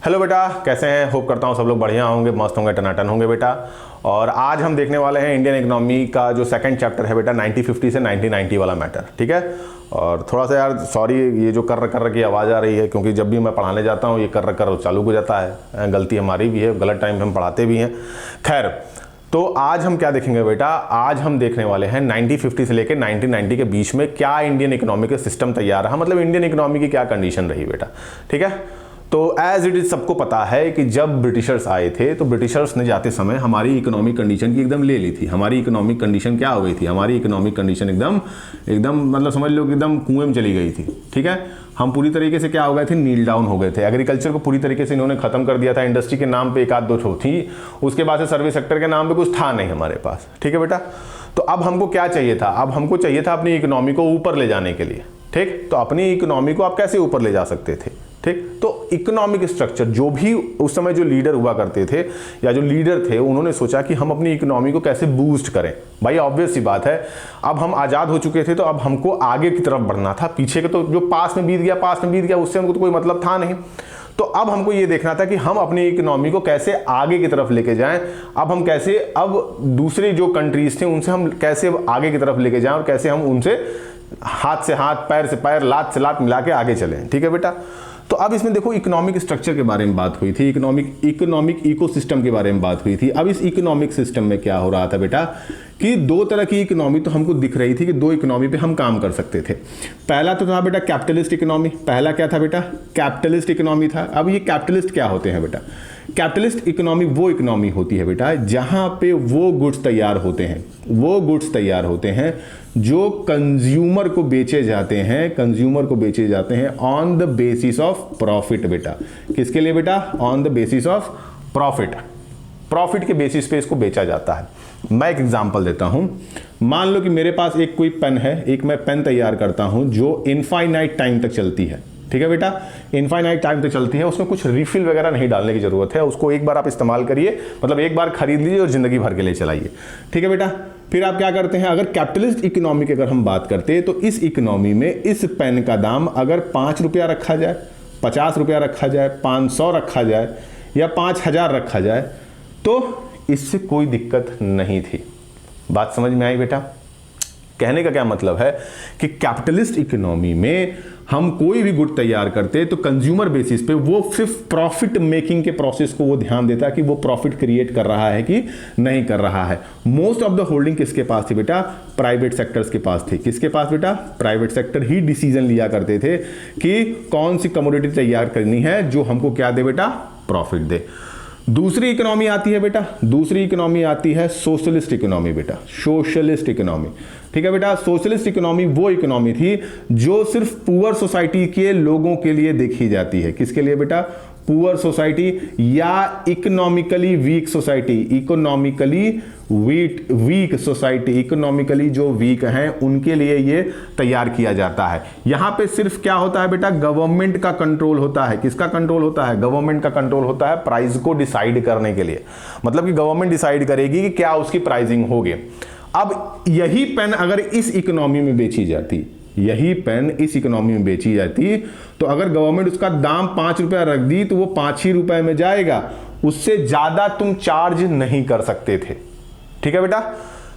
Hello बेटा, कैसे हैं? होप करता हूँ सब लोग बढ़िया होंगे, मस्त होंगे, टनाटन होंगे बेटा। और आज हम देखने वाले हैं इंडियन इकोनॉमी का जो सेकंड चैप्टर है बेटा, 1950 से 1990 वाला मैटर। ठीक है। और थोड़ा सा यार सॉरी, ये जो कर की आवाज़ आ रही है, क्योंकि जब भी मैं पढ़ाने जाता हूँ ये कर चालू हो जाता है। गलती हमारी भी है, गलत टाइम पे हम पढ़ाते भी हैं। खैर, तो आज हम क्या देखेंगे बेटा? आज हम देखने वाले हैं 1950 से लेकर 1990 के बीच में क्या इंडियन इकोनॉमी का सिस्टम तैयार रहा, मतलब इंडियन इकोनॉमी की क्या कंडीशन रही बेटा। ठीक है। तो एज इट इज सबको पता है कि जब ब्रिटिशर्स आए थे तो ब्रिटिशर्स ने जाते समय हमारी इकोनॉमिक कंडीशन की एकदम ले ली थी। हमारी इकोनॉमिक कंडीशन क्या हो गई थी? हमारी इकोनॉमिक कंडीशन एकदम मतलब समझ लो कि एकदम कुएं में चली गई थी। ठीक है। हम पूरी तरीके से क्या हो गए थे? नील डाउन हो गए थे। एग्रीकल्चर को पूरी तरीके से इन्होंने खत्म कर दिया था। इंडस्ट्री के नाम पे एक आध दो ठो थी, उसके बाद से सर्विस सेक्टर के नाम पे कुछ था नहीं हमारे पास। ठीक है बेटा। तो अब हमको क्या चाहिए था? अब हमको चाहिए था अपनी इकोनॉमी को ऊपर ले जाने के लिए। ठीक। तो अपनी इकोनॉमी को आप कैसे ऊपर ले जा सकते थे? ठीक। तो इकोनॉमिक स्ट्रक्चर, जो भी उस समय जो लीडर हुआ करते थे या जो लीडर थे, उन्होंने सोचा कि हम अपनी इकोनॉमी को कैसे बूस्ट करें। भाई ऑब्वियस सी बात है, अब हम आज़ाद हो चुके थे तो अब हमको आगे की तरफ बढ़ना था। पीछे के तो जो पास में बीत गया उससे हमको तो कोई मतलब था नहीं। तो अब हमको ये देखना था कि हम अपनी इकोनॉमी को कैसे आगे की तरफ लेके जाएं। अब दूसरी जो कंट्रीज थे उनसे हम कैसे आगे की तरफ लेके जाएं और कैसे हम उनसे हाथ से हाथ, पैर से पैर, लात से लात मिला के आगे चलें। ठीक है बेटा। तो अब इसमें देखो, इकोनॉमिक स्ट्रक्चर के बारे में बात हुई थी, इकोनॉमिक इकोसिस्टम के बारे में बात हुई थी। अब इस इकोनॉमिक सिस्टम में क्या हो रहा था बेटा कि दो तरह की इकोनॉमी तो हमको दिख रही थी कि दो इकोनॉमी पे हम काम कर सकते थे। पहला तो था बेटा कैपिटलिस्ट इकोनॉमी। पहला क्या था बेटा? कैपिटलिस्ट इकोनॉमी था। अब ये कैपिटलिस्ट क्या होते हैं बेटा? कैपिटलिस्ट इकोनॉमी वो इकोनॉमी होती है बेटा जहां पे वो गुड्स तैयार होते हैं जो कंज्यूमर को बेचे जाते हैं on the basis of profit बेटा। किसके लिए बेटा? On the basis of profit के बेसिस पे इसको बेचा जाता है। मैं एक एग्जांपल देता हूं। मान लो कि मेरे पास एक कोई पेन है, एक मैं पेन तैयार करता हूं जो इनफाइनाइट टाइम तक चलती है। ठीक है बेटा। इनफाइनाइट टाइम तक चलती है, उसमें कुछ रिफिल वगैरह नहीं डालने की जरूरत है। उसको एक बार आप इस्तेमाल करिए, मतलब एक बार खरीद लीजिए और जिंदगी भर के लिए चलाइए। ठीक है बेटा। फिर आप क्या करते हैं? अगर कैपिटलिस्ट इकोनॉमी की अगर हम बात करते हैं तो इस इकोनॉमी में इस पेन का दाम अगर 5 रुपया रखा जाए, 50 रुपया रखा जाए, 500 रखा जाए या 5000 रखा जाए तो इससे कोई दिक्कत नहीं थी। बात समझ में आई बेटा? कहने का क्या मतलब है कि कैपिटलिस्ट इकोनॉमी में हम कोई भी गुड तैयार करते तो कंज्यूमर बेसिस पे वो सिर्फ प्रॉफिट मेकिंग के प्रोसेस को वो ध्यान देता कि वो प्रॉफिट क्रिएट कर रहा है कि नहीं कर रहा है। मोस्ट ऑफ द होल्डिंग किसके पास थी बेटा? प्राइवेट सेक्टर्स के पास थी। किसके पास बेटा? प्राइवेट सेक्टर ही डिसीजन लिया करते थे कि कौन सी कमोडिटी तैयार करनी है जो हमको क्या दे बेटा? प्रॉफिट दे। दूसरी इकोनॉमी आती है बेटा, दूसरी इकोनॉमी आती है सोशलिस्ट इकोनॉमी बेटा, सोशलिस्ट इकोनॉमी। ठीक है बेटा। सोशलिस्ट इकोनॉमी वो इकोनॉमी थी जो सिर्फ पुअर सोसाइटी के लोगों के लिए देखी जाती है। किसके लिए बेटा? पुअर सोसाइटी या इकोनॉमिकली वीक सोसाइटी, इकोनॉमिकली जो वीक हैं उनके लिए ये तैयार किया जाता है। यहां पे सिर्फ क्या होता है बेटा? गवर्नमेंट का कंट्रोल होता है। किसका कंट्रोल होता है? गवर्नमेंट का कंट्रोल होता है प्राइस को डिसाइड करने के लिए। मतलब कि गवर्नमेंट डिसाइड करेगी कि क्या उसकी प्राइसिंग होगी। अब यही पेन अगर इस इकोनॉमी में बेची जाती, तो अगर गवर्नमेंट उसका दाम 5 रुपया रख दी तो वो 5 ही रुपए में जाएगा, उससे ज्यादा तुम चार्ज नहीं कर सकते थे। ठीक है बेटा।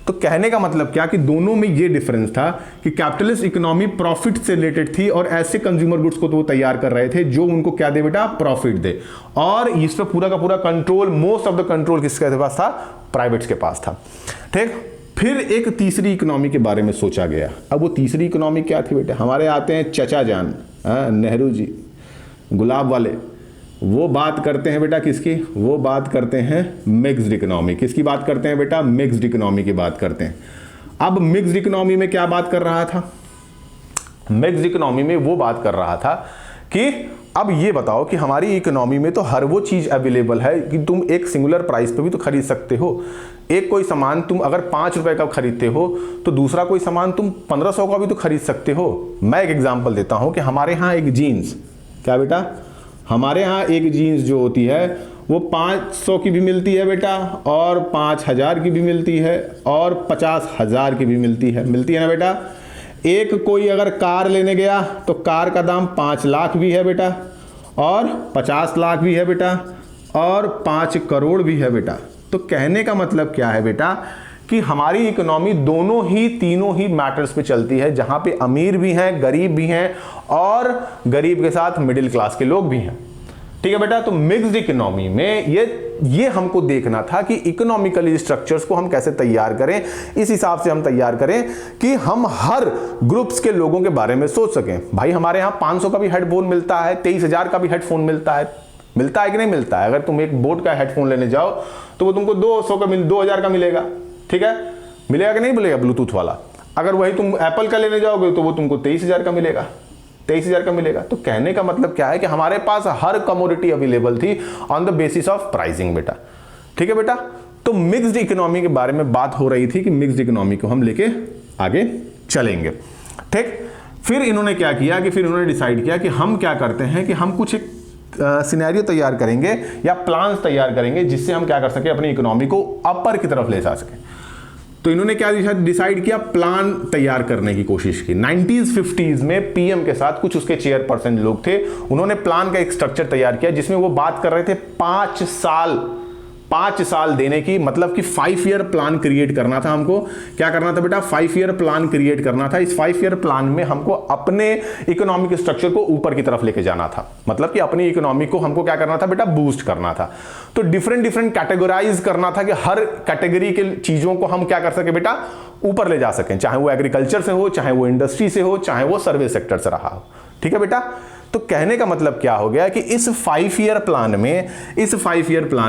तो कहने का मतलब क्या कि दोनों में ये डिफरेंस था कि कैपिटलिस्ट इकोनॉमी प्रॉफिट से रिलेटेड थी और ऐसे कंज्यूमर गुड्स को तो वो तैयार कर रहे थे जो उनको क्या दे बेटा? प्रॉफिट दे। और इस पर पूरा का पूरा control, most of the control किसके पास था? प्राइवेट्स के पास था। ठीक। फिर एक तीसरी इकोनॉमी के बारे में सोचा गया। अब वो तीसरी इकोनॉमी क्या थी बेटा? हमारे आते हैं चचा जान, नेहरू जी, गुलाब वाले। वो बात करते हैं बेटा किसकी? वो बात करते हैं मिक्स्ड इकोनॉमी। किसकी बात करते हैं बेटा? मिक्स्ड इकोनॉमी की बात करते हैं। अब मिक्स्ड इकोनॉमी में क्या बात कर रहा था? मिक्स्ड इकोनॉमी में वो बात कर रहा था कि अब ये बताओ कि हमारी इकोनॉमी में तो हर वो चीज अवेलेबल है कि तुम एक सिंगुलर प्राइस पे भी तो खरीद सकते हो। एक कोई सामान तुम अगर 5 रुपए का खरीदते हो तो दूसरा कोई सामान तुम 1500 का भी तो खरीद सकते हो। मैं एक एग्जांपल देता हूं कि हमारे यहाँ एक जीन्स, क्या बेटा? हमारे यहाँ एक जीन्स जो होती है वो 500 की भी मिलती है बेटा, और 5000 की भी मिलती है, और 50,000 की भी मिलती है ना बेटा। एक कोई अगर कार लेने गया तो कार का दाम 5 लाख भी है बेटा, और 50 लाख भी है बेटा, और 5 करोड़ भी है बेटा। तो कहने का मतलब क्या है बेटा कि हमारी इकोनॉमी दोनों ही तीनों ही मैटर्स पे चलती है, जहां पे अमीर भी हैं, गरीब भी हैं, और गरीब के साथ मिडिल क्लास के लोग भी हैं। ठीक है बेटा। तो मिक्स्ड इकोनॉमी में ये हमको देखना था कि इकोनॉमिकली स्ट्रक्चर्स को हम कैसे तैयार करें, इस हिसाब से हम तैयार करें कि हम हर ग्रुप्स के लोगों के बारे में सोच सकें। भाई हमारे यहाँ 500 का भी हेडफोन मिलता है, 23,000 का भी हेडफोन मिलता है कि नहीं मिलता है? अगर तुम एक बोट का हेडफोन लेने जाओ तो वो तुमको 2,000 का मिलेगा। ठीक है, मिलेगा कि नहीं मिलेगा ब्लूटूथ वाला। अगर वही तुम एप्पल का लेने जाओगे तो वो तुमको 23,000 का मिलेगा, 23,000 का मिलेगा। तो कहने का मतलब क्या है कि हमारे पास हर कमोडिटी अवेलेबल थी on the basis of pricing बेटा। ठीक है बेटा। तो मिक्स्ड इकोनॉमी के बारे में बात हो रही थी कि मिक्स्ड इकोनॉमी को हम लेके आगे चलेंगे। ठीक, फिर इन्होंने क्या किया कि फिर इन्होंने डिसाइड किया कि हम क्या करते हैं कि हम कुछ एक सिनेरियो तैयार करेंगे या प्लान्स तैयार करेंगे जिससे हम क्या कर सके, अपनी इकोनॉमी को अपर की तरफ ले जा सके। तो इन्होंने क्या डिसाइड किया, प्लान तैयार करने की कोशिश की। 90s 50s में पीएम के साथ कुछ उसके चेयरपर्सन लोग थे, उन्होंने प्लान का एक स्ट्रक्चर तैयार किया जिसमें वो बात कर रहे थे 5 साल देने की, मतलब कि 5 ईयर प्लान क्रिएट करना था हमको। क्या करना था बेटा? 5 ईयर प्लान क्रिएट करना था। इस 5 ईयर प्लान में हमको अपने इकोनॉमिक स्ट्रक्चर को ऊपर की तरफ लेके जाना था, मतलब कि अपनी इकोनॉमी को हमको क्या करना था बेटा? बूस्ट करना था। तो डिफरेंट कैटेगराइज करना था कि हर कैटेगरी के चीजों को हम क्या कर सके बेटा? ऊपर ले जा सकें, चाहे वो एग्रीकल्चर से हो, चाहे वो इंडस्ट्री से हो, चाहे वो सर्विस सेक्टर से रहा हो। ठीक है बेटा। तो कहने का मतलब क्या हो गया कि इस 5 ईयर प्लान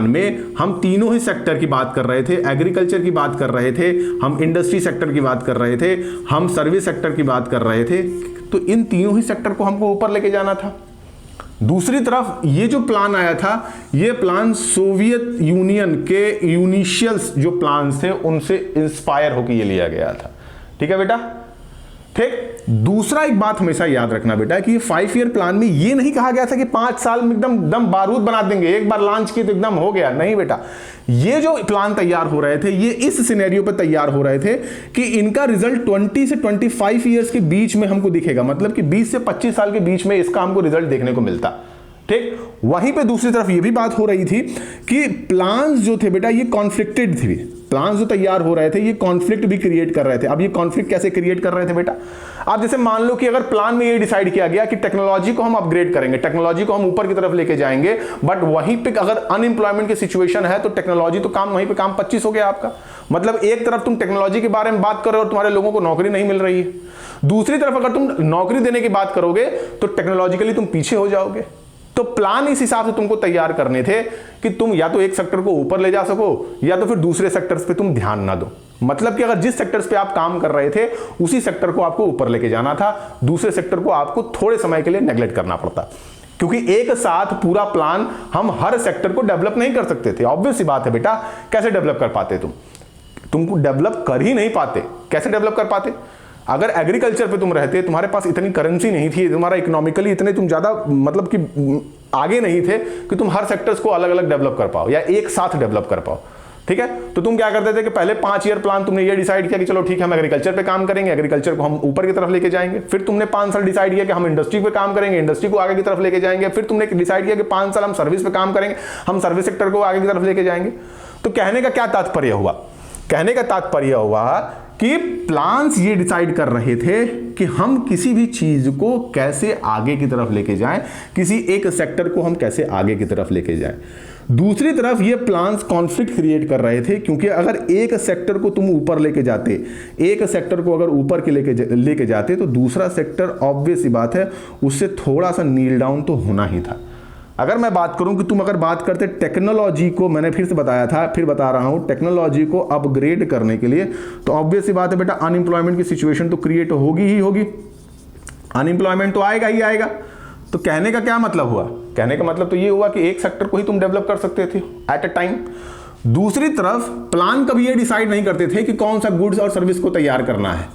में हम तीनों ही सेक्टर की बात कर रहे थे, एग्रीकल्चर की बात कर रहे थे, हम इंडस्ट्री सेक्टर की बात कर रहे थे, हम सर्विस सेक्टर की बात कर रहे थे। तो इन तीनों ही सेक्टर को हमको ऊपर लेके जाना था। दूसरी तरफ ये जो प्लान आया था, ये प्लान सोवियत यूनियन के यूनिशियल्स जो प्लान थे उनसे इंस्पायर होकर ये लिया गया था। ठीक है बेटा। ठीक। दूसरा एक बात हमेशा याद रखना बेटा कि 5 ईयर प्लान में ये नहीं कहा गया था कि 5 साल में एकदम बारूद बना देंगे, एक बार लॉन्च किए तो एकदम हो गया। नहीं बेटा, ये जो प्लान तैयार हो रहे थे ये इस सिनेरियो पे तैयार हो रहे थे कि इनका रिजल्ट 20 से 25 ईयर्स के बीच में हमको दिखेगा, मतलब कि 20 से 25 साल के बीच में इसका हमको रिजल्ट देखने को मिलता। ठीक। वहीं पे दूसरी तरफ ये भी बात हो रही थी कि प्लान्स जो थे बेटा ये कॉन्फ्लिक्टेड थे। प्लान्स जो तैयार हो रहे थे ये कॉन्फ्लिक्ट भी क्रिएट कर रहे थे। अब ये कॉन्फ्लिक्ट कैसे क्रिएट कर रहे थे बेटा? आप जैसे मान लो कि अगर प्लान में ये डिसाइड किया गया कि टेक्नोलॉजी को हम अपग्रेड करेंगे, टेक्नोलॉजी को हम ऊपर की तरफ लेके जाएंगे, बट वहीं पे अगर अनएम्प्लॉयमेंट की सिचुएशन है तो टेक्नोलॉजी तो काम वहीं पे काम 25 हो गया आपका। मतलब एक तरफ तुम टेक्नोलॉजी के बारे में बात कर रहे हो और तुम्हारे लोगों को नौकरी नहीं मिल रही है, दूसरी तरफ अगर तुम नौकरी देने की बात करोगे तो टेक्नोलॉजिकली तुम पीछे हो जाओगे। तो प्लान इस हिसाब से तुमको तैयार करने थे कि तुम या तो एक सेक्टर को ऊपर ले जा सको या तो फिर दूसरे सेक्टर्स पे तुम ध्यान ना दो। मतलब कि अगर जिस सेक्टर्स पे आप काम कर रहे थे उसी सेक्टर को आपको ऊपर लेके जाना था, दूसरे सेक्टर को आपको थोड़े समय के लिए नेग्लेक्ट करना पड़ता, क्योंकि एक साथ पूरा प्लान हम हर सेक्टर को डेवलप नहीं कर सकते थे। ऑब्वियस सी बात है बेटा, कैसे डेवलप कर पाते? तुमको डेवलप कर ही नहीं पाते। कैसे डेवलप कर पाते? अगर एग्रीकल्चर पे तुम रहते, तुम्हारे पास इतनी करेंसी नहीं थी, तुम्हारा इकोनॉमिकली इतने तुम ज्यादा मतलब कि आगे नहीं थे कि तुम हर सेक्टर्स को अलग अलग डेवलप कर पाओ या एक साथ डेवलप कर पाओ। ठीक है। तो तुम क्या करते थे कि पहले 5 ईयर प्लान तुमने ये डिसाइड किया कि चलो ठीक है हम एग्रीकल्चर पे काम करेंगे, एग्रीकल्चर को हम ऊपर की तरफ लेके जाएंगे। फिर तुमने 5 साल डिसाइड किया कि हम इंडस्ट्री पे काम करेंगे, इंडस्ट्री को आगे की तरफ लेके जाएंगे। फिर तुमने डिसाइड किया कि 5 साल हम सर्विस पे काम करेंगे, हम सर्विस सेक्टर को आगे की तरफ लेके जाएंगे। तो कहने का क्या तात्पर्य हुआ? कहने का तात्पर्य हुआ कि प्लान्स ये डिसाइड कर रहे थे कि हम किसी भी चीज को कैसे आगे की तरफ लेके जाएं, किसी एक सेक्टर को हम कैसे आगे की तरफ लेके जाएं। दूसरी तरफ ये प्लान्स कॉन्फ्लिक्ट क्रिएट कर रहे थे, क्योंकि अगर एक सेक्टर को तुम ऊपर लेके जाते, एक सेक्टर को अगर ऊपर के लेके जाते तो दूसरा सेक्टर ऑब्वियस सी बात है उससे थोड़ा सा नील डाउन तो होना ही था। अगर मैं बात करूं कि तुम अगर बात करते टेक्नोलॉजी को, मैंने फिर से बताया था, फिर बता रहा हूं, टेक्नोलॉजी को अपग्रेड करने के लिए तो ऑब्वियस सी बात है बेटा अनएम्प्लॉयमेंट की सिचुएशन तो क्रिएट होगी ही होगी, अनएम्प्लॉयमेंट तो आएगा ही आएगा। तो कहने का क्या मतलब हुआ? कहने का मतलब तो ये हुआ कि एक सेक्टर को ही तुम डेवलप कर सकते थे एट अ टाइम। दूसरी तरफ प्लान कभी ये डिसाइड नहीं करते थे कि कौन सा गुड्स और सर्विस को तैयार करना है,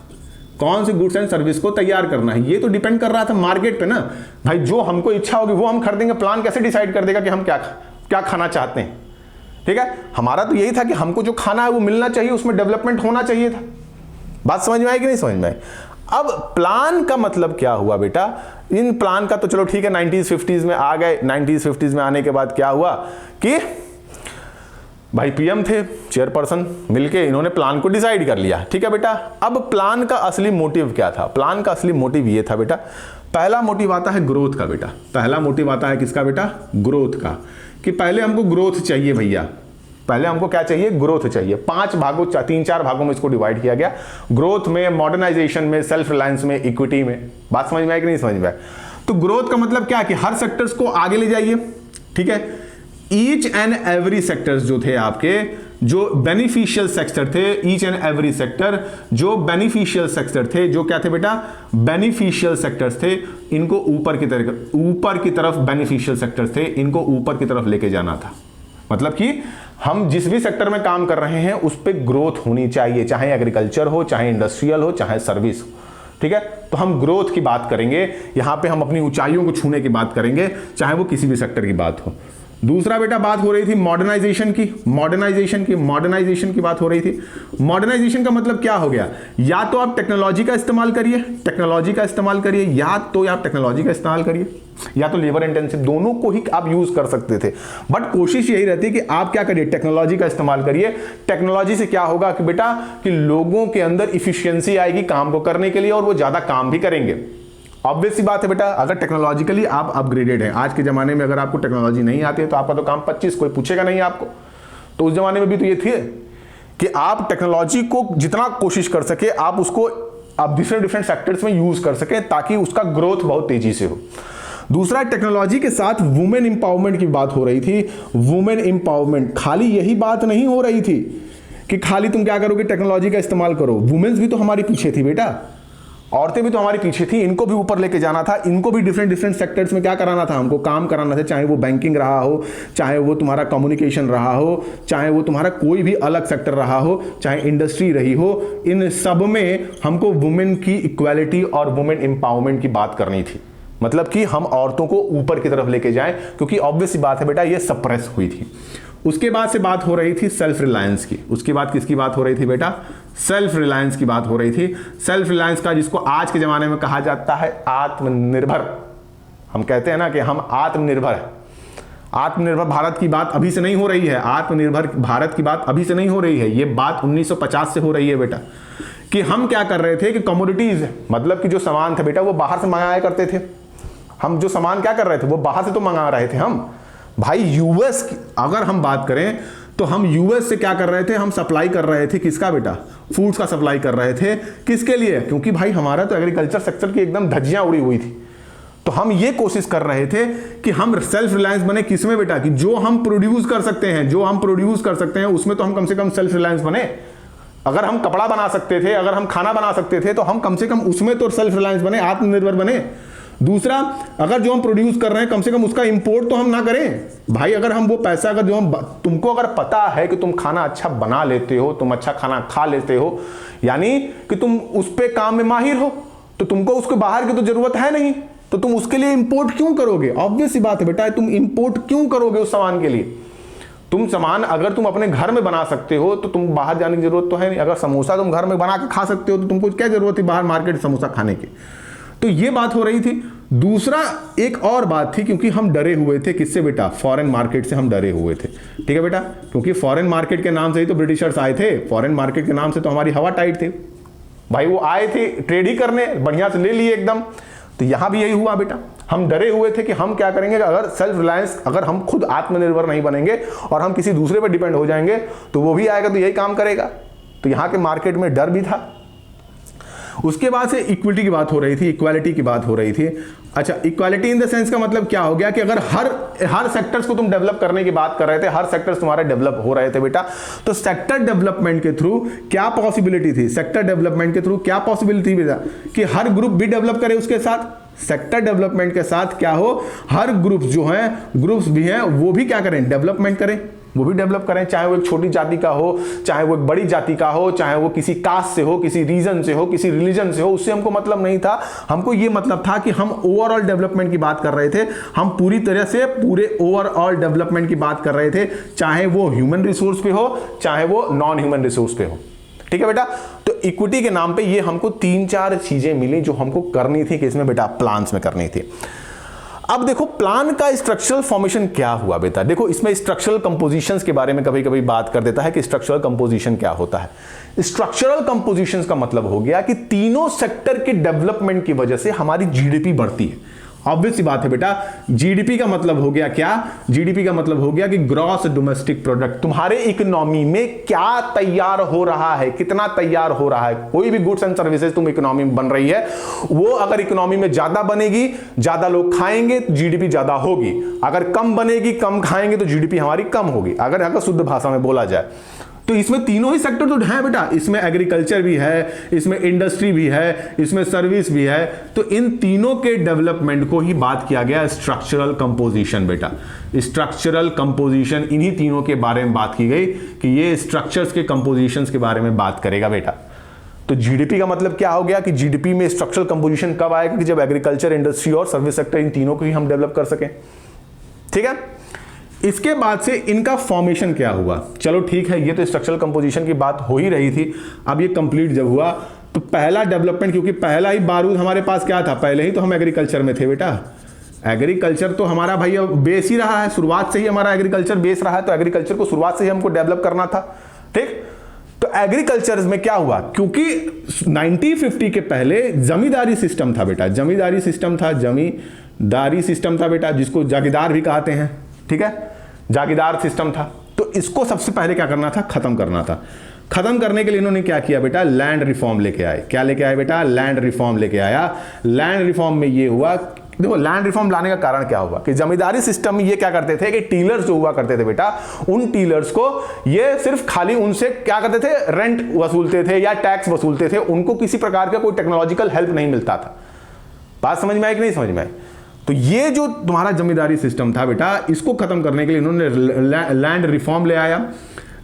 कौन सी गुड्स एंड सर्विस को तैयार करना है। ये तो डिपेंड कर रहा था मार्केट पे ना भाई, जो हमको इच्छा होगी वो हम खरीदेंगे। प्लान कैसे डिसाइड कर देगा कि हम क्या खाना चाहते हैं? ठीक है। हमारा तो यही था कि हमको जो खाना है वो मिलना चाहिए, उसमें डेवलपमेंट होना चाहिए था। बात समझ में आई कि नहीं समझ में आई? अब प्लान का मतलब क्या हुआ बेटा, इन प्लान का तो चलो ठीक है 90s 50s में आ गए, 90s 50s में आने के बाद क्या हुआ कि भाई पीएम थे, चेयरपर्सन मिलके इन्होंने प्लान को डिसाइड कर लिया, ठीक है बेटा। अब प्लान का असली मोटिव क्या था? प्लान का असली मोटिव ये था बेटा, पहला मोटिव आता है ग्रोथ का बेटा, पहला मोटिव आता है किसका बेटा? ग्रोथ का, कि पहले हमको ग्रोथ चाहिए भैया, पहले हमको क्या चाहिए? ग्रोथ चाहिए। 5 भागों 3-4 भागों में इसको डिवाइड किया गया, ग्रोथ में, मॉडर्नाइजेशन में, सेल्फ रिलायंस में, इक्विटी में। बात समझ में आई कि नहीं समझ में आई? तो ग्रोथ का मतलब क्या कि हर सेक्टर्स को आगे ले जाइए, ठीक है। ईच एंड एवरी सेक्टर्स जो थे आपके, जो बेनिफिशियल सेक्टर थे, ईच एंड एवरी सेक्टर जो बेनिफिशियल सेक्टर थे, जो क्या थे बेटा? बेनिफिशियल सेक्टर्स थे, इनको ऊपर की तरफ बेनिफिशियल सेक्टर्स थे, इनको ऊपर की तरफ लेके जाना था। मतलब कि हम जिस भी सेक्टर में काम कर रहे हैं उस पर ग्रोथ होनी चाहिए, चाहे एग्रीकल्चर हो, चाहे इंडस्ट्रियल हो, चाहे सर्विस हो, ठीक है। तो हम ग्रोथ की बात करेंगे, यहां पे हम अपनी ऊंचाइयों को छूने की बात करेंगे, चाहे वो किसी भी सेक्टर की बात हो। दूसरा बेटा बात हो रही थी मॉडर्नाइजेशन की, मॉडर्नाइजेशन की बात हो रही थी। मॉडर्नाइजेशन का मतलब क्या हो गया? या तो आप टेक्नोलॉजी का इस्तेमाल करिए, या तो आप टेक्नोलॉजी का इस्तेमाल करिए, या तो लेबर इंटेंसिव, दोनों को ही आप यूज कर सकते थे। बट कोशिश यही रहती है कि आप क्या करिए? टेक्नोलॉजी का इस्तेमाल करिए। टेक्नोलॉजी से क्या होगा कि बेटा कि लोगों के अंदर इफिशियंसी आएगी काम को करने के लिए, और वो ज्यादा काम भी करेंगे। ऑब्वियस सी बात है बेटा, अगर टेक्नोलॉजिकली आप अपग्रेडेड हैं, आज के जमाने में अगर आपको टेक्नोलॉजी नहीं आती है तो आपका तो काम 25, कोई पूछेगा नहीं आपको। तो उस जमाने में भी तो ये थे कि आप टेक्नोलॉजी को जितना कोशिश कर सके आप उसको आप डिफरेंट सेक्टर्स में यूज कर सके, ताकि उसका ग्रोथ बहुत तेजी से हो। दूसरा, टेक्नोलॉजी के साथ वुमेन इंपावरमेंट की बात हो रही थी। वुमेन इंपावरमेंट, खाली यही बात नहीं हो रही थी कि खाली तुम क्या करोगे? टेक्नोलॉजी का इस्तेमाल करो। वुमेन्स भी तो हमारी पीछे थी बेटा, औरतें भी तो हमारी पीछे थी, इनको भी ऊपर लेके जाना था, इनको भी डिफरेंट सेक्टर्स में क्या कराना था? हमको काम कराना था, चाहे वो बैंकिंग रहा हो, चाहे वो तुम्हारा कम्युनिकेशन रहा हो, चाहे वो तुम्हारा कोई भी अलग सेक्टर रहा हो, चाहे इंडस्ट्री रही हो, इन सब में हमको वुमेन की इक्वालिटी और वुमेन एम्पावरमेंट की बात करनी थी। मतलब कि हम औरतों को ऊपर की तरफ लेके जाएं, क्योंकि ऑब्वियस सी बात है बेटा ये सप्रेस हुई थी। उसके बाद से बात हो रही थी सेल्फ रिलायंस की। उसके बाद किसकी बात हो रही थी बेटा? सेल्फ रिलायंस की बात हो रही थी। सेल्फ रिलायंस का, जिसको आज के जमाने में कहा जाता है आत्मनिर्भर। हम कहते हैं ना कि हम आत्मनिर्भर हैं। आत्मनिर्भर भारत की बात अभी से नहीं हो रही है, आत्मनिर्भर भारत की बात अभी से नहीं हो रही है, ये बात 1950 से हो रही है बेटा। कि हम क्या कर रहे थे कि कमोडिटीज, मतलब कि जो सामान थे बेटा वो बाहर से मंगाया करते थे। हम जो सामान क्या कर रहे थे वो बाहर से तो मंगा रहे थे हम। भाई यूएस की अगर हम बात करें तो हम यूएस से क्या कर रहे थे? हम सप्लाई कर रहे थे किसका बेटा? फूड्स का सप्लाई कर रहे थे। किसके लिए? क्योंकि भाई हमारा तो एग्रीकल्चर सेक्टर की एकदम धज्जियां उड़ी हुई थी। तो हम ये कोशिश कर रहे थे कि हम सेल्फ रिलायंस बने। किसमें बेटा? कि जो हम प्रोड्यूस कर सकते हैं, उसमें तो हम कम से कम सेल्फ रिलायंस बने। अगर हम कपड़ा बना सकते थे, अगर हम खाना बना सकते थे, तो हम कम से कम उसमें तो सेल्फ रिलायंस बने, आत्मनिर्भर बने। दूसरा, अगर जो हम प्रोड्यूस कर रहे हैं कम से कम उसका इंपोर्ट तो हम ना करें। भाई अगर हम वो पैसा, अगर जो हम, तुमको अगर पता है कि तुम खाना अच्छा बना लेते हो, तुम अच्छा खाना खा लेते हो, यानी कि तुम उस पे काम में माहिर हो, तो तुमको उसके बाहर की तो जरूरत है नहीं, तो तुम उसके लिए इंपोर्ट क्यों करोगे? ऑब्वियस सी बात है बेटा, तुम इंपोर्ट क्यों करोगे उस सामान के लिए? तुम सामान अगर तुम अपने घर में बना सकते हो तो तुम बाहर जाने की जरूरत तो है नहीं। अगर समोसा तुम घर में बना के खा सकते हो तो तुमको क्या जरूरत है बाहर मार्केट समोसा खाने की? तो ये बात हो रही थी। दूसरा एक और बात थी, क्योंकि हम डरे हुए थे किससे बेटा? फॉरेन मार्केट से हम डरे हुए थे, ठीक है बेटा। क्योंकि फॉरेन मार्केट के नाम से ही तो ब्रिटिशर्स आए थे, फॉरेन मार्केट के नाम से तो हमारी हवा टाइट थी भाई। वो आए थे ट्रेड ही करने, बढ़िया से ले लिए एकदम। तो यहां भी यही हुआ बेटा, हम डरे हुए थे कि हम क्या करेंगे, अगर सेल्फ रिलायंस, अगर हम खुद आत्मनिर्भर नहीं बनेंगे और हम किसी दूसरे पर डिपेंड हो जाएंगे तो वो भी आएगा तो यही काम करेगा। तो यहां के मार्केट में डर भी था। उसके बाद से इक्विटी की बात हो रही थी, इक्वालिटी की बात हो रही थी। अच्छा, इक्वालिटी इन द सेंस का मतलब क्या हो गया कि अगर हर सेक्टर्स को तुम डेवलप करने की बात कर रहे थे, हर सेक्टर्स तुम्हारे डेवलप हो रहे थे बेटा, तो सेक्टर डेवलपमेंट के थ्रू क्या पॉसिबिलिटी थी? सेक्टर डेवलपमेंट के थ्रू क्या पॉसिबिलिटी बेटा? कि हर ग्रुप भी डेवलप करे उसके साथ। सेक्टर डेवलपमेंट के साथ क्या हो, हर ग्रुप जो है, ग्रुप्स भी हैं, वो भी क्या करें? डेवलपमेंट करें, वो भी डेवलप करें। चाहे वो एक छोटी जाति का हो, चाहे वो एक बड़ी जाति का हो, चाहे वो किसी कास्ट से हो, किसी रीजन से हो, किसी रिलीजन से हो, उससे हमको मतलब नहीं था। हमको ये मतलब था कि हम ओवरऑल डेवलपमेंट की बात कर रहे थे। हम पूरी तरह से पूरे ओवरऑल डेवलपमेंट की बात कर रहे थे, चाहे वो ह्यूमन रिसोर्स पे हो, चाहे वो नॉन ह्यूमन रिसोर्स पे हो, ठीक है बेटा। तो तो इक्विटी के नाम पे ये हमको 3-4 चीजें मिली जो हमको करनी थी, कि इसमें बेटा प्लान्स में करनी थी। अब देखो प्लान का स्ट्रक्चरल फॉर्मेशन क्या हुआ बेटा। देखो इसमें स्ट्रक्चरल कंपोजिशंस के बारे में कभी कभी बात कर देता है कि स्ट्रक्चरल कंपोजिशन क्या होता है। स्ट्रक्चरल कंपोजिशंस का मतलब हो गया कि तीनों सेक्टर के डेवलपमेंट की वजह से हमारी जीडीपी बढ़ती है। ऑब्वियस सी बात है बेटा, जीडीपी का मतलब हो गया क्या, जीडीपी का मतलब हो गया कि ग्रॉस डोमेस्टिक प्रोडक्ट, तुम्हारे इकोनॉमी में क्या तैयार हो रहा है, कितना तैयार हो रहा है। कोई भी गुड्स एंड सर्विसेज तुम इकोनॉमी में बन रही है, वो अगर इकोनॉमी में ज्यादा बनेगी, ज्यादा लोग खाएंगे तो जीडीपी ज्यादा होगी, अगर कम बनेगी, कम खाएंगे तो जीडीपी हमारी कम होगी, अगर शुद्ध भाषा में बोला जाए तो। इसमें तीनों ही सेक्टर तो है बेटा, इसमें एग्रीकल्चर भी है, इसमें इंडस्ट्री भी है, इसमें सर्विस भी है। तो इन तीनों के डेवलपमेंट को ही बात किया गया स्ट्रक्चरल कंपोजिशन बेटा। स्ट्रक्चरल कंपोजिशन, इन्हीं तीनों के बारे में बात की गई कि ये स्ट्रक्चर्स के कंपोजिशंस के बारे में बात करेगा बेटा। तो जीडीपी का मतलब क्या हो गया कि जीडीपी में स्ट्रक्चरल कंपोजिशन कब आएगा, कि जब एग्रीकल्चर, इंडस्ट्री और सर्विस सेक्टर, इन तीनों को ही हम डेवलप कर सकें। ठीक है, इसके बाद से इनका फॉर्मेशन क्या हुआ। चलो ठीक है, ये तो स्ट्रक्चरल कंपोजिशन की बात हो ही रही थी। अब ये कंप्लीट जब हुआ तो पहला डेवलपमेंट, क्योंकि पहला ही बारूद हमारे पास क्या था, पहले ही तो हम एग्रीकल्चर में थे बेटा। एग्रीकल्चर तो हमारा भाई अब बेस ही रहा है, शुरुआत से ही हमारा एग्रीकल्चर बेस रहा है, तो एग्रीकल्चर को शुरुआत से ही हमको डेवलप करना था। ठीक, तो एग्रीकल्चर में क्या हुआ, क्योंकि 1950 के पहले जमींदारी सिस्टम था बेटा, जमींदारी सिस्टम था, जमींदारी सिस्टम था बेटा, जिसको जागीरदार भी कहते हैं। ठीक है, जागीरदार सिस्टम था। तो इसको सबसे पहले क्या करना था, खत्म करना था। खत्म करने के लिए इन्होंने क्या किया बेटा, लैंड रिफॉर्म लेके आए। क्या लेके आए बेटा, लैंड रिफॉर्म लेके आया। लैंड रिफॉर्म में ये हुआ, देखो लैंड रिफॉर्म लाने का कारण क्या हुआ कि जमींदारी सिस्टम में ये क्या करते थे कि टीलर्स जो हुआ करते थे बेटा, उन टीलर्स को ये सिर्फ खाली उनसे क्या करते थे, रेंट वसूलते थे या टैक्स वसूलते थे, उनको किसी प्रकार का कोई टेक्नोलॉजिकल हेल्प नहीं मिलता था। बात समझ में आई कि नहीं समझ में आई। तो ये जो तुम्हारा जमींदारी सिस्टम था बेटा, इसको खत्म करने के लिए इन्होंने लैंड रिफॉर्म ले आया।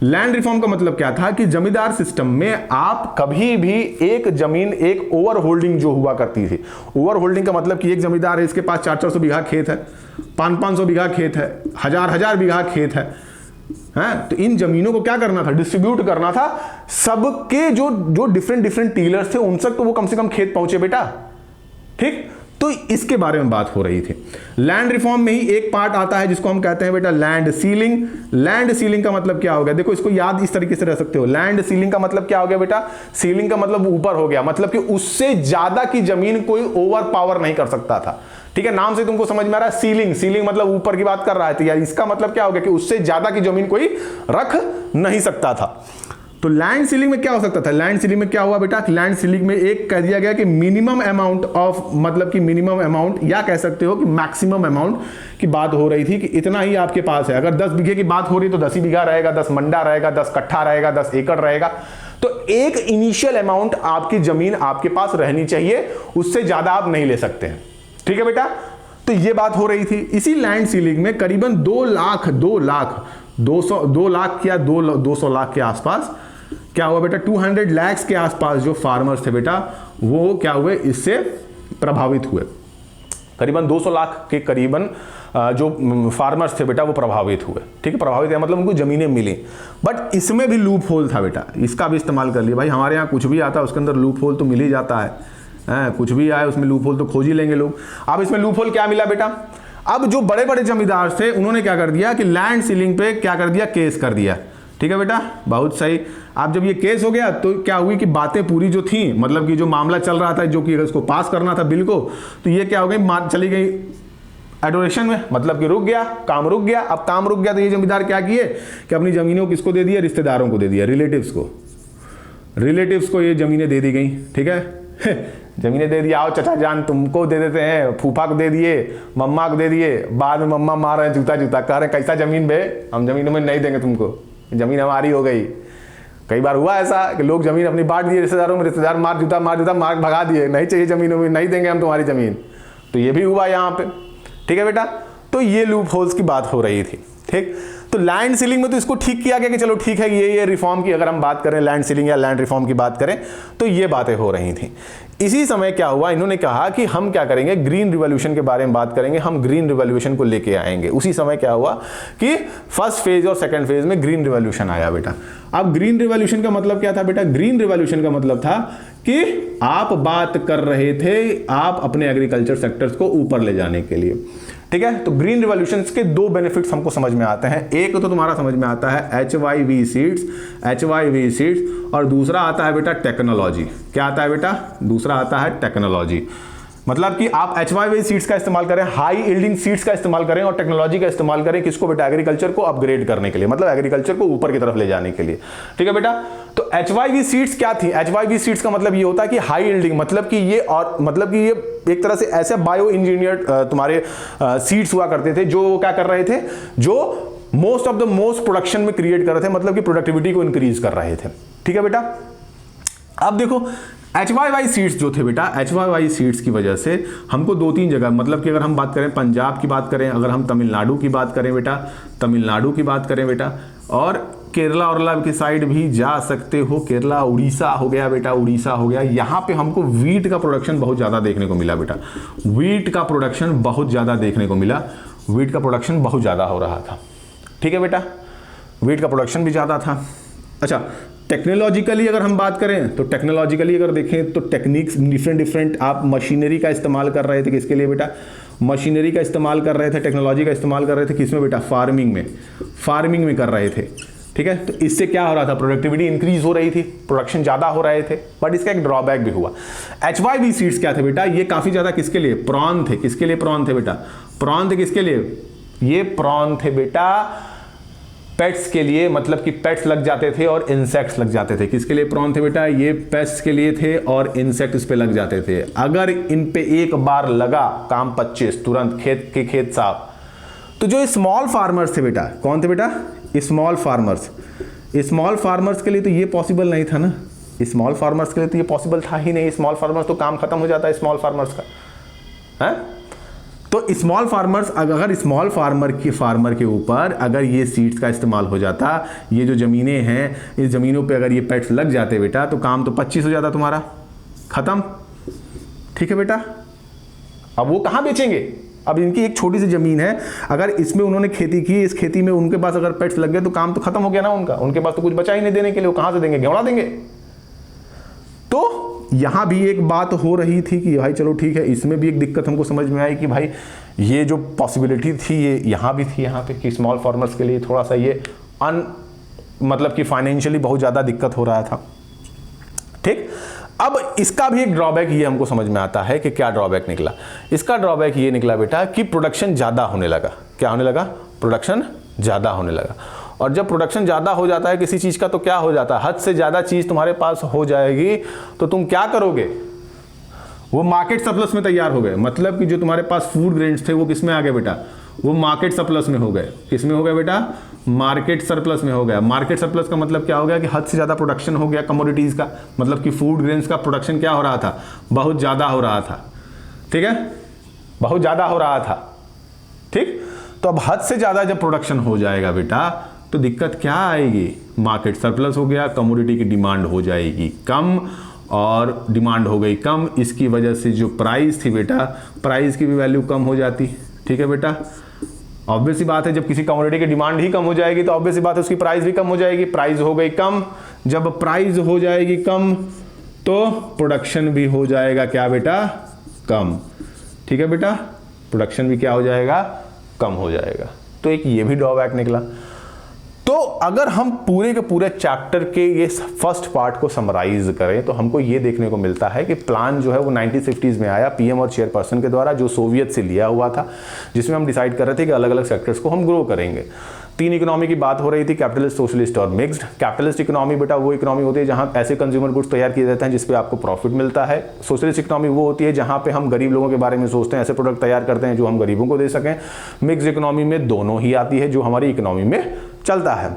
लैंड रिफॉर्म का मतलब क्या था कि जमींदार सिस्टम में आप कभी भी एक जमीन, एक ओवर होल्डिंग जो हुआ करती थी, ओवर होल्डिंग का मतलब कि एक जमींदार है, इसके पास 400 बीघा खेत है, 500 बीघा खेत है, 1000 बीघा खेत है, तो इन जमीनों को क्या करना था, डिस्ट्रीब्यूट करना था। सबके जो डिफरेंट टीलर्स थे उन तक तो वो कम से कम खेत पहुंचे बेटा। ठीक, तो इसके बारे में बात हो रही थी। लैंड रिफॉर्म में ही एक पार्ट आता है जिसको हम कहते हैं बेटा लैंड सीलिंग। लैंड सीलिंग का मतलब क्या हो गया, देखो इसको याद इस तरीके से रख सकते हो। लैंड सीलिंग का मतलब क्या हो गया बेटा, सीलिंग का मतलब ऊपर हो गया, मतलब कि उससे ज्यादा की जमीन कोई ओवर पावर नहीं कर सकता था। ठीक है, नाम से तुमको समझ में आ रहा है, सीलिंग, सीलिंग मतलब ऊपर की बात कर रहा है, तो यार इसका मतलब क्या हो गया कि उससे ज्यादा की जमीन कोई रख नहीं सकता था। तो लैंड सीलिंग में क्या हो सकता था, लैंड सीलिंग में क्या हुआ बेटा, लैंड सीलिंग में एक कह दिया गया कि मिनिमम अमाउंट ऑफ, मतलब कि मिनिमम अमाउंट या कह सकते हो कि मैक्सिमम अमाउंट की बात हो रही थी कि इतना ही आपके पास है। अगर 10 बीघे की बात हो रही तो 10 ही बीघा रहेगा, 10 मंडा रहेगा, 10 कट्ठा रहेगा, 10 एकड़ रहेगा। तो एक इनिशियल अमाउंट आपकी जमीन आपके पास रहनी चाहिए, उससे ज्यादा आप नहीं ले सकते हैं। ठीक है बेटा, तो ये बात हो रही थी। इसी लैंड सीलिंग में करीबन 2 लाख या 200 लाख के आसपास क्या हुआ बेटा, 200 लाख के आसपास जो फार्मर्स थे बेटा, वो क्या हुए, इससे प्रभावित हुए। करीबन 200 लाख के करीबन जो फार्मर्स थे बेटा वो प्रभावित हुए। ठीक है, प्रभावित है मतलब उनको जमीनें मिली। बट इसमें भी लूप होल था बेटा, इसका भी इस्तेमाल कर लिया। भाई हमारे यहाँ कुछ भी आता है उसके अंदर लूप होल तो मिल ही जाता है, कुछ भी आए उसमें लूप होल तो खोज ही लेंगे लोग। अब इसमें लूप होल क्या मिला बेटा, अब जो बड़े बड़े जमींदार थे उन्होंने क्या कर दिया कि लैंड सीलिंग पे क्या कर दिया, केस कर दिया। ठीक है बेटा, बहुत सही। अब जब ये केस हो गया तो क्या हुई कि बातें पूरी जो थी, मतलब कि जो मामला चल रहा था, जो कि उसको पास करना था बिल को, तो ये क्या हो गई, चली गई एडोरेशन में, मतलब कि रुक गया, काम रुक गया। अब काम रुक गया तो ये जमींदार क्या किए कि अपनी जमीनों किसको दे दिया, रिश्तेदारों को दे दिया, रिलेटिव्स को ये जमीनें दे दी गई। ठीक है जमीनें दे दिया, आओ चचा जान तुमको दे देते हैं, फूफा को दे दिए, मम्मा को दे दिए। बाद में मम्मा मार रहे हैं जूता कह रहे हैं कैसा जमीन बे, हम जमीनों में नहीं देंगे तुमको, जमीन हमारी हो गई। कई बार हुआ ऐसा कि लोग जमीन अपनी बांट दिए रिश्तेदारों में, रिश्तेदार मार जूता मार भगा दिए, नहीं चाहिए जमीनों में, नहीं देंगे हम तुम्हारी जमीन। तो ये भी हुआ यहाँ पे। ठीक है बेटा, तो ये लूप होल्स की बात हो रही थी। ठीक। तो लैंड सीलिंग में तो इसको ठीक किया गया कि चलो ठीक है, ये रिफॉर्म की अगर हम बात करें, लैंड सीलिंग या लैंड रिफॉर्म की बात करें, तो ये बातें हो रही थी। इसी समय क्या हुआ, इन्होंने कहा कि हम क्या करेंगे, ग्रीन रिवॉल्यूशन के बारे में बात करेंगे, हम ग्रीन रिवॉल्यूशन को लेके आएंगे। उसी समय क्या हुआ कि फर्स्ट फेज और सेकंड फेज में ग्रीन रिवॉल्यूशन आया बेटा। अब ग्रीन रिवॉल्यूशन का मतलब क्या था बेटा, ग्रीन रिवॉल्यूशन का मतलब था कि आप बात कर रहे थे आप अपने एग्रीकल्चर सेक्टर्स को ऊपर ले जाने के लिए, ठीक है। तो ग्रीन रिवॉल्यूशन के दो बेनिफिट्स हमको समझ में आते हैं। एक तो तुम्हारा समझ में आता है HYV सीड्स, और दूसरा आता है बेटा टेक्नोलॉजी। क्या आता है बेटा, दूसरा आता है टेक्नोलॉजी। मतलब कि आप HYV सीड्स का इस्तेमाल करें, हाई यील्डिंग सीड्स का इस्तेमाल करें, और टेक्नोलॉजी का इस्तेमाल करें, किसको बेटा, एग्रीकल्चर को अपग्रेड करने के लिए, मतलब एग्रीकल्चर को ऊपर की तरफ ले जाने के लिए, ठीक है बेटा। तो HYV सीड्स क्या थी, HYV सीड्स का मतलब ये होता है कि हाई यील्डिंग, मतलब कि ये, और मतलब कि ये एक तरह से ऐसे बायो इंजीनियर्ड तुम्हारे सीड्स हुआ करते थे जो क्या कर रहे थे, जो most of the most production में क्रिएट कर रहे थे, मतलब कि प्रोडक्टिविटी को इंक्रीज कर रहे थे, ठीक है बेटा। अब देखो HYV सीड्स जो थे बेटा, HYV सीड्स की वजह से हमको दो तीन जगह, मतलब कि अगर हम बात करें पंजाब की बात करें, अगर हम तमिलनाडु की बात करें बेटा, तमिलनाडु की बात करें बेटा, और केरला और की साइड भी जा सकते हो, केरला उड़ीसा हो गया बेटा, उड़ीसा हो गया, यहाँ पे हमको वीट का प्रोडक्शन बहुत ज़्यादा देखने को मिला बेटा, वीट का प्रोडक्शन बहुत ज़्यादा देखने को मिला, वीट का प्रोडक्शन बहुत ज़्यादा हो रहा था, ठीक है बेटा, वीट का प्रोडक्शन भी ज़्यादा था। अच्छा, टेक्नोलॉजिकली अगर हम बात करें, तो टेक्नोलॉजिकली अगर देखें तो टेक्निक्स डिफरेंट आप मशीनरी का इस्तेमाल कर रहे थे, किसके लिए बेटा, मशीनरी का इस्तेमाल कर रहे थे, टेक्नोलॉजी का इस्तेमाल कर रहे थे, किसमें बेटा, फार्मिंग में कर रहे थे, ठीक है। तो इससे क्या हो रहा था, प्रोडक्टिविटी इंक्रीज हो रही थी, प्रोडक्शन ज़्यादा हो रहे थे, बट इसका एक ड्रॉबैक भी हुआ। HYV सीड्स क्या थे बेटा, ये काफ़ी ज़्यादा किसके लिए, प्रॉन थे, किसके लिए प्रॉन थे बेटा, प्रॉन थे किसके लिए, ये प्रॉन थे बेटा पेट्स के लिए, मतलब कि पेट्स लग जाते थे और इंसेक्ट्स लग जाते थे, किसके लिए प्रॉन थे बेटा, ये पेट्स के लिए थे और इंसेक्ट्स पे लग जाते थे। अगर इन पे एक बार लगा काम 25, तुरंत खेत साफ। तो जो स्मॉल फार्मर्स थे बेटा, कौन थे बेटा, स्मॉल फार्मर्स के लिए तो ये पॉसिबल नहीं था ना, स्मॉल फार्मर्स के लिए तो ये पॉसिबल था ही नहीं, स्मॉल फार्मर्स तो काम खत्म हो जाता है स्मॉल फार्मर्स का, है। तो स्मॉल फार्मर्स, अगर स्मॉल फार्मर के ऊपर अगर ये सीड्स का इस्तेमाल हो जाता, ये जो ज़मीनें हैं, इस ज़मीनों पे अगर ये पेट्स लग जाते बेटा, तो काम तो 25 हो जाता तुम्हारा, खत्म, ठीक है बेटा। अब वो कहाँ बेचेंगे, अब इनकी एक छोटी सी ज़मीन है, अगर इसमें उन्होंने खेती की, इस खेती में उनके पास अगर पेट्स लग गए तो काम तो खत्म हो गया ना उनका, उनके पास तो कुछ बचा ही नहीं देने के लिए, वो कहाँ से देंगे, गेवड़ा देंगे। तो यहाँ भी एक बात हो रही थी कि भाई चलो ठीक है, इसमें भी एक दिक्कत हमको समझ में आई कि भाई ये जो पॉसिबिलिटी थी ये यहाँ भी थी, यहाँ पे कि स्मॉल फार्मर्स के लिए थोड़ा सा ये मतलब कि फाइनेंशियली बहुत ज़्यादा दिक्कत हो रहा था, ठीक। अब इसका भी एक ड्रॉबैक ये हमको समझ में आता है कि क्या ड्रॉबैक निकला, इसका ड्रॉबैक ये निकला बेटा कि प्रोडक्शन ज़्यादा होने लगा, क्या होने लगा, प्रोडक्शन ज़्यादा होने लगा। और जब प्रोडक्शन ज़्यादा हो जाता है किसी चीज़ का तो क्या हो जाता है, हद से ज़्यादा चीज़ तुम्हारे पास हो जाएगी तो तुम क्या करोगे, वो मार्केट सरप्लस में तैयार हो गए, मतलब कि जो तुम्हारे पास फूड ग्रेन्स थे वो किस में आ गए बेटा, वो मार्केट सरप्लस में हो गए, किस में हो गए बेटा, मार्केट सरप्लस में हो गया। मार्केट सरप्लस का मतलब क्या हो गया कि हद से ज़्यादा प्रोडक्शन हो गया कमोडिटीज़ का, मतलब कि फूड ग्रेन्स का प्रोडक्शन क्या हो रहा था, बहुत ज़्यादा हो रहा था, ठीक है, बहुत ज़्यादा हो रहा था, ठीक। तो अब हद से ज़्यादा जब प्रोडक्शन हो जाएगा बेटा तो दिक्कत क्या आएगी, मार्केट सरप्लस हो गया, कमोडिटी की डिमांड हो जाएगी कम, और डिमांड हो गई कम, इसकी वजह से जो प्राइस थी बेटा, प्राइस की भी वैल्यू कम हो जाती, ठीक है बेटा। ऑब्वियस सी बात है, जब किसी कमोडिटी की डिमांड ही कम हो जाएगी तो ऑब्वियस सी बात है उसकी प्राइस भी कम हो जाएगी, प्राइस हो गई कम, जब प्राइस हो जाएगी कम तो प्रोडक्शन भी हो जाएगा क्या बेटा, कम, ठीक है बेटा, प्रोडक्शन भी क्या हो जाएगा, कम हो जाएगा। तो एक ये भी ड्रॉबैक निकला। तो अगर हम पूरे के पूरे चैप्टर के ये फर्स्ट पार्ट को समराइज करें तो हमको ये देखने को मिलता है कि प्लान जो है वो 1950s में आया पीएम और चेयरपर्सन के द्वारा, जो सोवियत से लिया हुआ था, जिसमें हम डिसाइड कर रहे थे कि अलग अलग सेक्टर्स को हम ग्रो करेंगे। 3 इकोनॉमी की बात हो रही थी, कैपिटलिस्ट, सोशलिस्ट और मिक्स्ड। कैपिटलिस्ट इकोनॉमी बेटा वो इकोनॉमी होती है जहां ऐसे कंज्यूमर गुड्स तैयार किए जाते हैं जिस पे आपको प्रॉफिट मिलता है। सोशलिस्ट इकोनॉमी वो होती है जहां पे हम गरीब लोगों के बारे में सोचते हैं, ऐसे प्रोडक्ट तैयार करते हैं जो हम गरीबों को दे सकें। मिक्स्ड इकोनॉमी में दोनों ही आती है, जो हमारी इकोनॉमी में चलता है।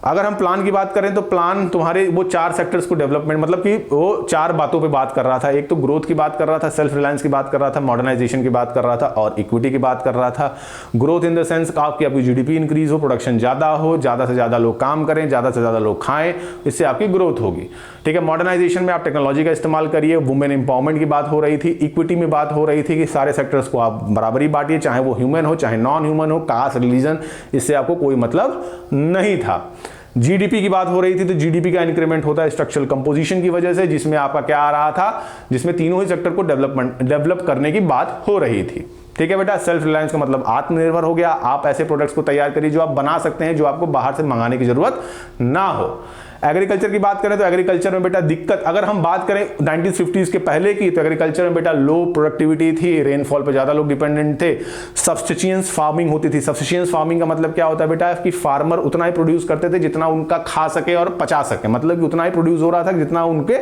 अगर हम प्लान की बात करें तो प्लान तुम्हारे वो 4 सेक्टर्स को डेवलपमेंट, मतलब कि वो 4 बातों पे बात कर रहा था। एक तो ग्रोथ की बात कर रहा था, सेल्फ रिलायंस की बात कर रहा था, मॉडर्नाइजेशन की बात कर रहा था और इक्विटी की बात कर रहा था। ग्रोथ इन द सेंस आपकी जीडीपी इंक्रीज हो, प्रोडक्शन ज्यादा हो, ज्यादा से ज्यादा लोग काम करें, ज्यादा से ज्यादा लोग खाएं, इससे आपकी ग्रोथ होगी। ठीक है, मॉडर्नाइजेशन में आप टेक्नोलॉजी का इस्तेमाल करिए, वुमेन एम्पावरमेंट की बात हो रही थी, इक्विटी में बात हो रही थी कि सारे सेक्टर्स को आप बराबरी बांटिए, चाहे वो ह्यूमन हो चाहे नॉन ह्यूमन हो, कास्ट, रिलीजन, इससे आपको कोई मतलब नहीं था। जीडीपी की बात हो रही थी तो जीडीपी का इंक्रीमेंट होता है स्ट्रक्चरल कंपोजिशन की वजह से, जिसमें आपका क्या आ रहा था, जिसमें तीनों ही सेक्टर को डेवलप करने की बात हो रही थी। ठीक है बेटा, सेल्फ रिलायंस का मतलब आत्मनिर्भर हो गया, आप ऐसे प्रोडक्ट्स को तैयार करिए जो आप बना सकते हैं, जो आपको बाहर से मंगाने की जरूरत ना हो। एग्रीकल्चर की बात करें तो एग्रीकल्चर में बेटा दिक्कत, अगर हम बात करें 1950s के पहले की, तो एग्रीकल्चर में बेटा लो प्रोडक्टिविटी थी, रेनफॉल पे ज्यादा लोग डिपेंडेंट थे, सब्सिस्टेंस फार्मिंग होती थी। सब्सिस्टेंस फार्मिंग का मतलब क्या होता है बेटा कि फार्मर उतना ही प्रोड्यूस करते थे जितना उनका खा सके और पचा सके, मतलब कि उतना ही प्रोड्यूस हो रहा था जितना उनके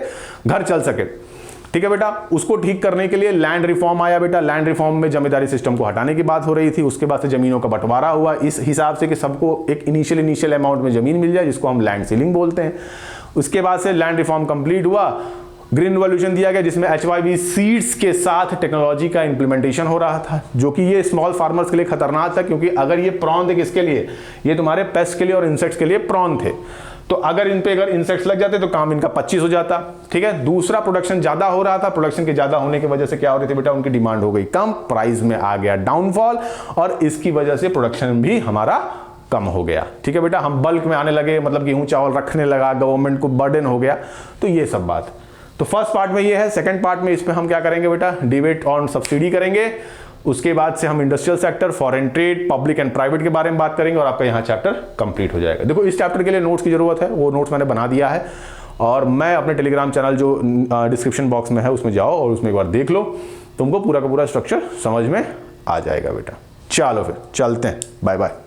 घर चल सके। ठीक है बेटा, उसको ठीक करने के लिए लैंड रिफॉर्म आया बेटा। लैंड रिफॉर्म में जमींदारी सिस्टम को हटाने की बात हो रही थी, उसके बाद से जमीनों का बंटवारा हुआ इस हिसाब से कि सबको एक इनिशियल अमाउंट में जमीन मिल जाए, जिसको हम लैंड सीलिंग बोलते हैं। उसके बाद से लैंड रिफॉर्म कंप्लीट हुआ, ग्रीन रिवॉल्यूशन दिया गया, जिसमें HYV सीड्स के साथ टेक्नोलॉजी का इंप्लीमेंटेशन हो रहा था, जो कि ये स्मॉल फार्मर्स के लिए खतरनाक था, क्योंकि अगर ये प्रॉन थे किसके लिए, ये तुम्हारे पेस्ट के लिए और इंसेक्ट्स के लिए प्रॉन थे। तो अगर इन पे अगर इंसेक्ट्स लग जाते तो काम इनका 25 हो जाता। ठीक है, दूसरा प्रोडक्शन ज्यादा हो रहा था, प्रोडक्शन के ज्यादा होने की वजह से क्या हो रही थी बेटा, उनकी डिमांड हो गई कम, प्राइस में आ गया डाउनफॉल, और इसकी वजह से प्रोडक्शन भी हमारा कम हो गया। ठीक है बेटा, हम बल्क में आने लगे, मतलब गेहूं चावल रखने लगा, गवर्नमेंट को बर्डन हो गया। तो ये सब बात तो फर्स्ट पार्ट में ये है। सेकंड पार्ट में इस पे हम क्या करेंगे बेटा, डिबेट ऑन सब्सिडी करेंगे। उसके बाद से हम industrial sector, foreign trade, public and private के बारे में बात करेंगे और आपका यहाँ चैप्टर कंप्लीट हो जाएगा। देखो इस चैप्टर के लिए नोट्स की जरूरत है, वो नोट्स मैंने बना दिया है, और मैं अपने टेलीग्राम चैनल जो डिस्क्रिप्शन बॉक्स में है उसमें जाओ और उसमें एक बार देख लो, तुमको पूरा का पूरा स्ट्रक्चर समझ में आ जाएगा बेटा। चलो फिर चलते हैं, बाय बाय।